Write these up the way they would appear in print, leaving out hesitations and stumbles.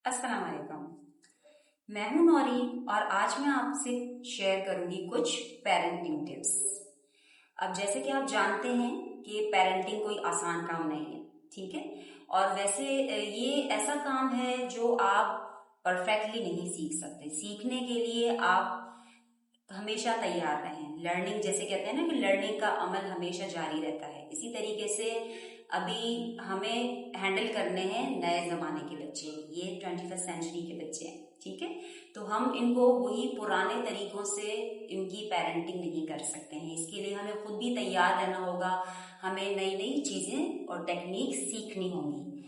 अस्सलाम वालेकुम। मैं हूं नौरी और आज मैं आपसे शेयर करूंगी कुछ पेरेंटिंग टिप्स। अब जैसे कि आप जानते हैं कि पेरेंटिंग कोई आसान काम नहीं है, ठीक है। और वैसे ये ऐसा काम है जो आप परफेक्टली नहीं सीख सकते। सीखने के लिए आप हमेशा तैयार रहें। लर्निंग, जैसे कहते हैं ना कि लर्निंग का अमल हमेशा जारी रहता है, इसी तरीके से अभी हमें हैंडल करने हैं नए जमाने के बच्चे। ये 21st सेंचुरी के बच्चे हैं, ठीक है। तो हम इनको वही पुराने तरीकों से इनकी पेरेंटिंग नहीं कर सकते हैं। इसके लिए हमें खुद भी तैयार रहना होगा। हमें नई नई चीजें और टेक्निक सीखनी होंगी।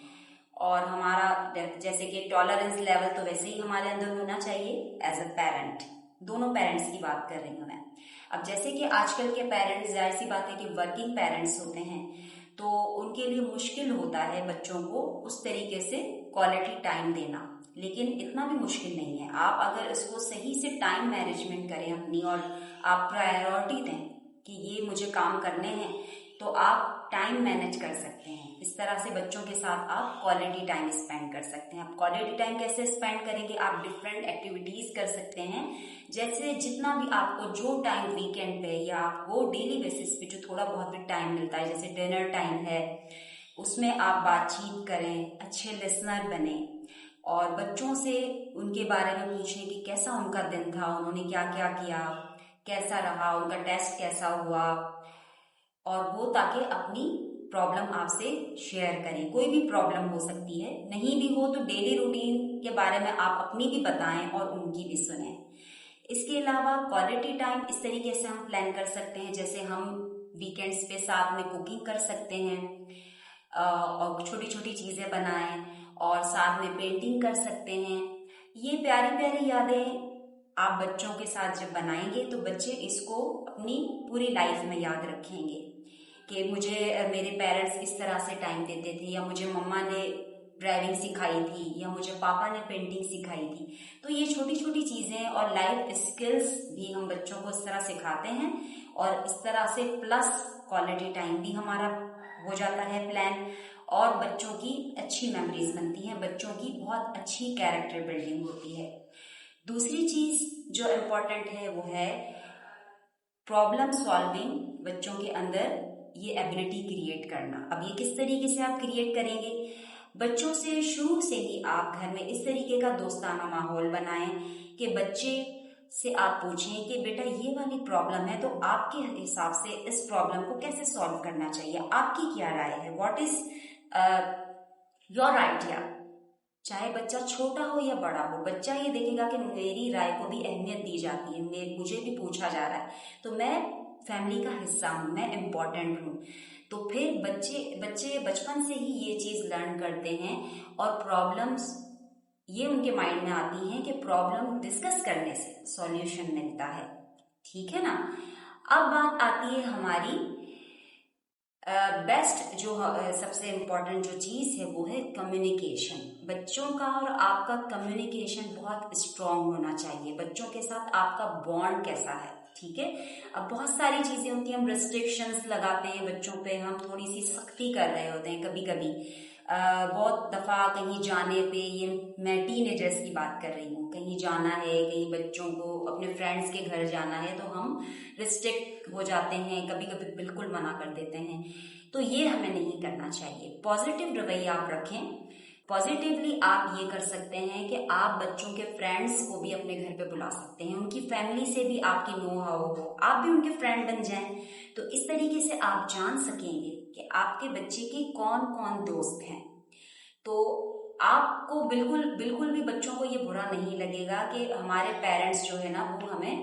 और हमारा जैसे कि टॉलरेंस लेवल तो वैसे ही हमारे अंदर होना चाहिए एज अ पेरेंट। दोनों पेरेंट्स की बात कर रही हूँ मैं। अब जैसे कि आजकल के पेरेंट्स, जाहिर सी बात है कि वर्किंग पेरेंट्स होते हैं, तो उनके लिए मुश्किल होता है बच्चों को उस तरीके से क्वालिटी टाइम देना। लेकिन इतना भी मुश्किल नहीं है। आप अगर इसको सही से टाइम मैनेजमेंट करें अपनी, और आप प्रायोरिटी दें कि ये मुझे काम करने हैं, तो आप टाइम मैनेज कर सकते हैं। इस तरह से बच्चों के साथ आप क्वालिटी टाइम स्पेंड कर सकते हैं। आप क्वालिटी टाइम कैसे स्पेंड करेंगे? आप डिफरेंट एक्टिविटीज कर सकते हैं। जैसे जितना भी आपको जो टाइम वीकेंड पे या वो डेली बेसिस पे जो थोड़ा बहुत भी टाइम मिलता है, जैसे डिनर टाइम है, उसमें आप बातचीत करें, अच्छे लिसनर बने और बच्चों से उनके बारे में पूछें कि कैसा उनका दिन था, उन्होंने क्या क्या किया, कैसा रहा, उनका टेस्ट कैसा हुआ, और वो ताकि अपनी प्रॉब्लम आपसे शेयर करें। कोई भी प्रॉब्लम हो सकती है, नहीं भी हो तो डेली रूटीन के बारे में आप अपनी भी बताएं और उनकी भी सुनें। इसके अलावा क्वालिटी टाइम इस तरीके से हम प्लान कर सकते हैं, जैसे हम वीकेंड्स पे साथ में कुकिंग कर सकते हैं और छोटी छोटी चीजें बनाएं और साथ में पेंटिंग कर सकते हैं। ये प्यारी प्यारी यादें आप बच्चों के साथ जब बनाएंगे तो बच्चे इसको अपनी पूरी लाइफ में याद रखेंगे कि मुझे मेरे पेरेंट्स इस तरह से टाइम देते थे, या मुझे मम्मा ने ड्राइविंग सिखाई थी, या मुझे पापा ने पेंटिंग सिखाई थी। तो ये छोटी छोटी चीजें और लाइफ स्किल्स भी हम बच्चों को इस तरह सिखाते हैं, और इस तरह से प्लस क्वालिटी टाइम भी हमारा हो जाता है प्लान, और बच्चों की अच्छी मेमोरीज बनती हैं, बच्चों की बहुत अच्छी कैरेक्टर बिल्डिंग होती है। दूसरी चीज जो इम्पोर्टेंट है वो है प्रॉब्लम सॉल्विंग। बच्चों के अंदर ये एबिलिटी क्रिएट करना। अब ये किस तरीके से आप क्रिएट करेंगे? बच्चों से शुरू से ही आप घर में इस तरीके का दोस्ताना माहौल बनाएं कि बच्चे से आप पूछें कि बेटा ये वाली प्रॉब्लम है, तो आपके हिसाब से इस प्रॉब्लम को कैसे सॉल्व करना चाहिए, आपकी क्या राय है, व्हाट इज योर आइडिया। चाहे बच्चा छोटा हो या बड़ा हो, बच्चा ये देखेगा कि मेरी राय को भी अहमियत दी जाती है, मुझे भी पूछा जा रहा है, तो मैं फैमिली का हिस्सा हूँ, मैं इम्पोर्टेंट हूँ। तो फिर बच्चे बचपन से ही ये चीज लर्न करते हैं, और प्रॉब्लम्स ये उनके माइंड में आती हैं कि प्रॉब्लम डिस्कस करने से सॉल्यूशन मिलता है, ठीक है ना। अब बात आती है हमारी बेस्ट जो सबसे इम्पोर्टेंट जो चीज है वो है कम्युनिकेशन। बच्चों का और आपका कम्युनिकेशन बहुत स्ट्रांग होना चाहिए। बच्चों के साथ आपका बॉन्ड कैसा है, ठीक है। अब बहुत सारी चीजें होती हैं, हम रिस्ट्रिक्शंस लगाते हैं बच्चों पे, हम थोड़ी सी सख्ती कर रहे होते हैं कभी कभी। बहुत दफा कहीं जाने पे, ये मैं टीनेजर्स की बात कर रही हूँ, कहीं जाना है, कहीं बच्चों को अपने फ्रेंड्स के घर जाना है, तो हम रिस्ट्रिक्ट हो जाते हैं, कभी कभी बिल्कुल मना कर देते हैं। तो ये हमें नहीं करना चाहिए। पॉजिटिव रवैया आप रखें। पॉजिटिवली आप ये कर सकते हैं कि आप बच्चों के फ्रेंड्स को भी अपने घर पे बुला सकते हैं, उनकी फैमिली से भी आपकी नो हाउ हो, आप भी उनके फ्रेंड बन जाएं। तो इस तरीके से आप जान सकेंगे कि आपके बच्चे के कौन कौन दोस्त हैं। तो आपको बिल्कुल बिल्कुल भी बच्चों को ये बुरा नहीं लगेगा कि हमारे पेरेंट्स जो है ना वो हमें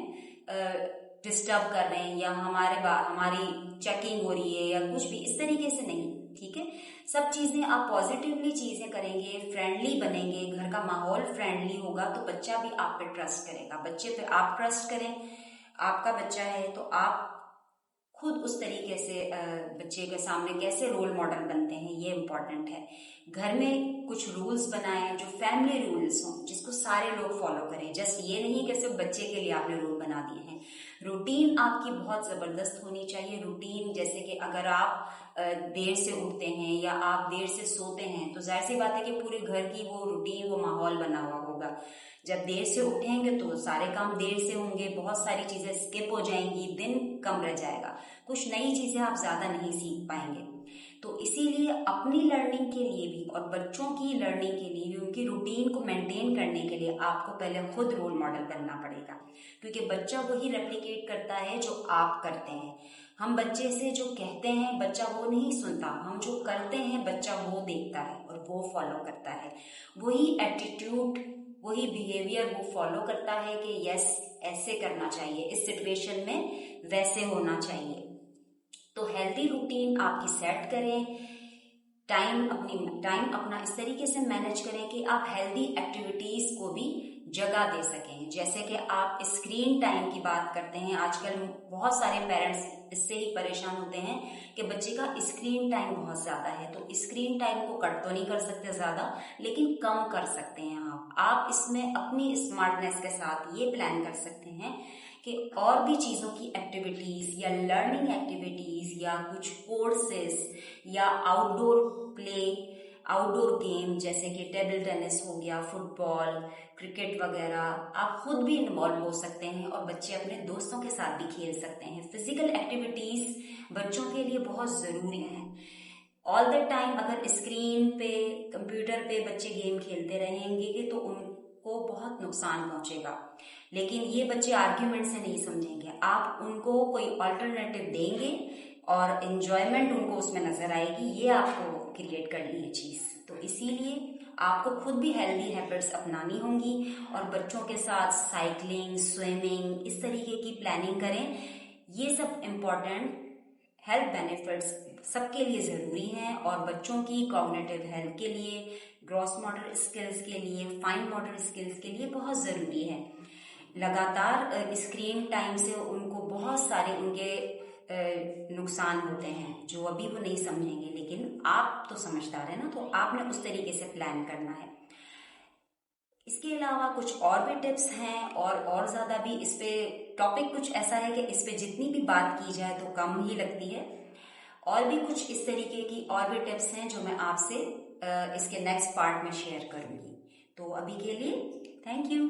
डिस्टर्ब कर रहे हैं, या हमारी चेकिंग हो रही है, या कुछ भी इस तरीके से नहीं, ठीक है। सब चीजें आप पॉजिटिवली चीजें करेंगे, फ्रेंडली बनेंगे, घर का माहौल फ्रेंडली होगा, तो बच्चा भी आप पे ट्रस्ट करेगा। बच्चे पे आप ट्रस्ट करें, आपका बच्चा है तो आप खुद उस तरीके से बच्चे के सामने कैसे रोल मॉडल बनते हैं, ये इम्पोर्टेंट है। घर में कुछ रूल्स बनाएं जो फैमिली रूल्स हों, जिसको सारे लोग फॉलो करें। जस्ट ये नहीं कि सिर्फ बच्चे के लिए आपने रूल बना दिए हैं। रूटीन आपकी बहुत जबरदस्त होनी चाहिए। रूटीन जैसे कि अगर आप देर से उठते हैं या आप देर से सोते हैं तो जाहिर सी बात है कि पूरे घर की वो रूटीन, वो माहौल बना हुआ होगा। जब देर से उठेंगे तो सारे काम देर से होंगे, बहुत सारी चीजें स्किप हो जाएंगी, दिन कम रह जाएगा, कुछ नई चीजें आप ज्यादा नहीं सीख पाएंगे। तो इसीलिए अपनी लर्निंग के लिए भी और बच्चों की लर्निंग के लिए भी, उनकी रूटीन को मेंटेन करने के लिए आपको पहले खुद रोल मॉडल बनना पड़ेगा, क्योंकि बच्चा वही रेप्लिकेट करता है जो आप करते हैं। हम बच्चे से जो कहते हैं बच्चा वो नहीं सुनता, हम जो करते हैं बच्चा वो देखता है और वो फॉलो करता है। वही एटीट्यूड, वही बिहेवियर वो फॉलो करता है कि यस ऐसे करना चाहिए, इस सिचुएशन में वैसे होना चाहिए। तो हेल्थी रूटीन आपकी सेट करें, टाइम अपना इस तरीके से मैनेज करें कि आप हेल्दी एक्टिविटीज को भी जगह दे सकें। जैसे कि आप स्क्रीन टाइम की बात करते हैं, आजकल बहुत सारे पेरेंट्स इससे ही परेशान होते हैं कि बच्चे का स्क्रीन टाइम बहुत ज्यादा है। तो स्क्रीन टाइम को कट तो नहीं कर सकते ज्यादा, लेकिन कम कर सकते हैं। आप इसमें अपनी स्मार्टनेस के साथ ये प्लान कर सकते हैं कि और भी चीजों की एक्टिविटीज या लर्निंग एक्टिविटीज या कुछ कोर्सेज या आउटडोर प्ले, आउटडोर गेम जैसे कि टेबल टेनिस हो गया, फुटबॉल, क्रिकेट वगैरह, आप खुद भी इन्वॉल्व हो सकते हैं और बच्चे अपने दोस्तों के साथ भी खेल सकते हैं। फिजिकल एक्टिविटीज बच्चों के लिए बहुत जरूरी है। ऑल द टाइम अगर स्क्रीन पे, कंप्यूटर पे बच्चे गेम खेलते रहेंगे तो उनको बहुत नुकसान पहुंचेगा। लेकिन ये बच्चे आर्ग्यूमेंट से नहीं समझेंगे, आप उनको कोई ऑल्टरनेटिव देंगे और एंजॉयमेंट उनको उसमें नजर आएगी, ये आपको क्रिएट करनी है चीज। तो इसीलिए आपको खुद भी हेल्दी हैबिट्स अपनानी होंगी और बच्चों के साथ साइकिलिंग, स्विमिंग, इस तरीके की प्लानिंग करें। ये सब इम्पोर्टेंट हेल्थ बेनिफिट्स सबके लिए जरूरी हैं और बच्चों की कॉग्निटिव हेल्थ के लिए, ग्रॉस मोटर स्किल्स के लिए, फाइन मोटर स्किल्स के लिए बहुत जरूरी है। लगातार स्क्रीन टाइम से उनको बहुत सारे उनके नुकसान होते हैं जो अभी वो नहीं समझेंगे, लेकिन आप तो समझदार है ना, तो आपने उस तरीके से प्लान करना है। इसके अलावा कुछ और भी टिप्स हैं और ज्यादा भी, इस पे टॉपिक कुछ ऐसा है कि इस पे जितनी भी बात की जाए तो कम ही लगती है। और भी कुछ इस तरीके की और भी टिप्स हैं जो मैं आपसे इसके नेक्स्ट पार्ट में शेयर करूंगी। तो अभी के लिए थैंक यू।